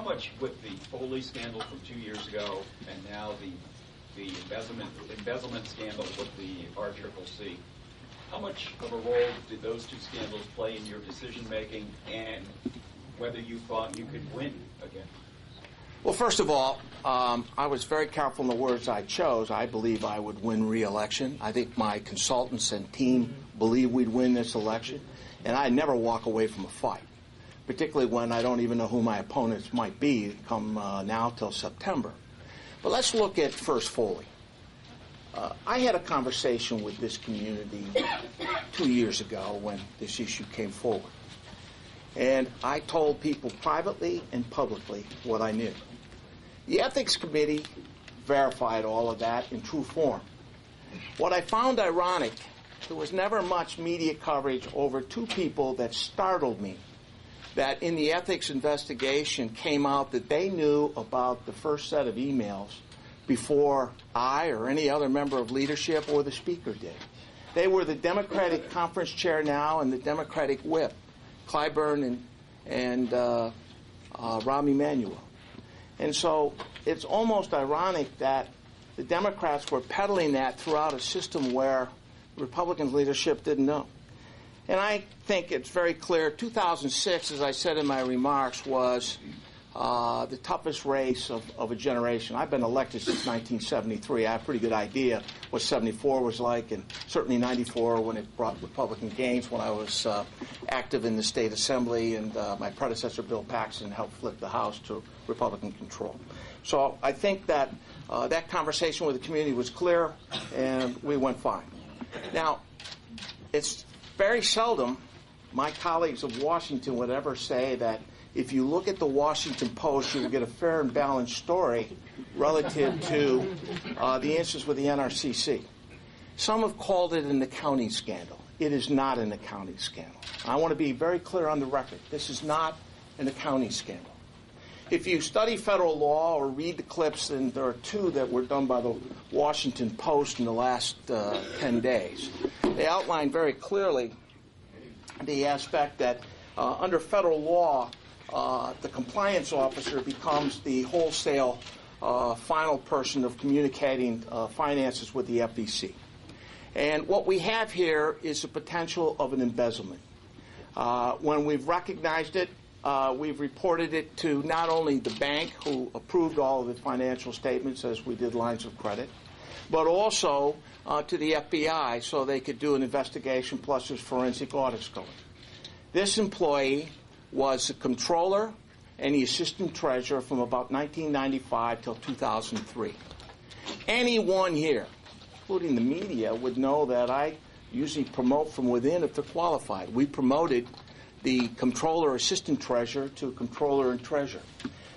How much with the Foley scandal from 2 years ago and now the embezzlement scandal with the RCCC, how much of a role did those two scandals play in your decision-making and whether you thought you could win again? Well, first of all, I was very careful in the words I chose. I believe I would win re-election. I think my consultants and team believe we'd win this election. And I never walk away from a fight, particularly when I don't even know who my opponents might be come now till September. But let's look at first Foley. I had a conversation with this community 2 years ago when this issue came forward. And I told people privately and publicly what I knew. The Ethics Committee verified all of that in true form. What I found ironic, there was never much media coverage over two people that startled me, that in the ethics investigation came out that they knew about the first set of emails before I or any other member of leadership or the Speaker did. They were the Democratic conference chair now and the Democratic whip, Clyburn and Rahm Emanuel. And so it's almost ironic that the Democrats were peddling that throughout a system where Republican leadership didn't know. And I think it's very clear, 2006, as I said in my remarks, was the toughest race of a generation. I've been elected since 1973. I have a pretty good idea what 74 was like, and certainly 94 when it brought Republican gains, when I was active in the state assembly, and my predecessor, Bill Paxton, helped flip the House to Republican control. So I think that that conversation with the community was clear, and we went fine. Now, it's very seldom my colleagues of Washington would ever say that if you look at the Washington Post, you will get a fair and balanced story relative to the instance with the NRCC. Some have called it an accounting scandal. It is not an accounting scandal. I want to be very clear on the record. This is not an accounting scandal. If you study federal law or read the clips, and there are two that were done by the Washington Post in the last 10 days, they outline very clearly the aspect that under federal law, the compliance officer becomes the wholesale final person of communicating finances with the FEC. And what we have here is the potential of an embezzlement. When we've recognized it, we've reported it to not only the bank, who approved all of the financial statements as we did lines of credit, but also to the FBI so they could do an investigation plus there's forensic audits going. This employee was the controller and the assistant treasurer from about 1995 till 2003. Anyone here, including the media, would know that I usually promote from within if they're qualified. We promoted the controller assistant treasurer to controller and treasurer.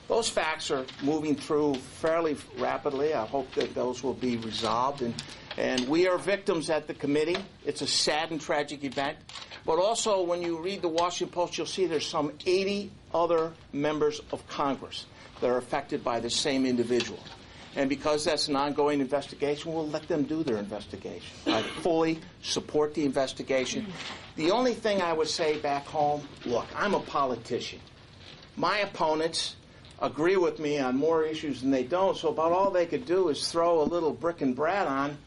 Those facts are moving through fairly rapidly. I hope that those will be resolved. And we are victims at the committee. It's a sad and tragic event. But also, when you read the Washington Post, you'll see there's some 80 other members of Congress that are affected by the same individual. And because that's an ongoing investigation, we'll let them do their investigation. I fully support the investigation. The only thing I would say back home, look, I'm a politician. My opponents agree with me on more issues than they don't, so about all they could do is throw a little brick and brat on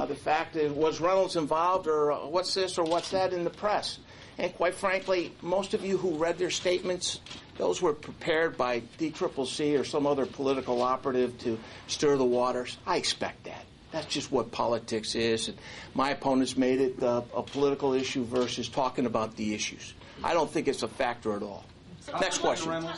the fact that was Reynolds involved or what's this or what's that in the press. And quite frankly, most of you who read their statements, those were prepared by DCCC or some other political operative to stir the waters. I expect that. That's just what politics is. And my opponents made it a political issue versus talking about the issues. I don't think it's a factor at all. Next question.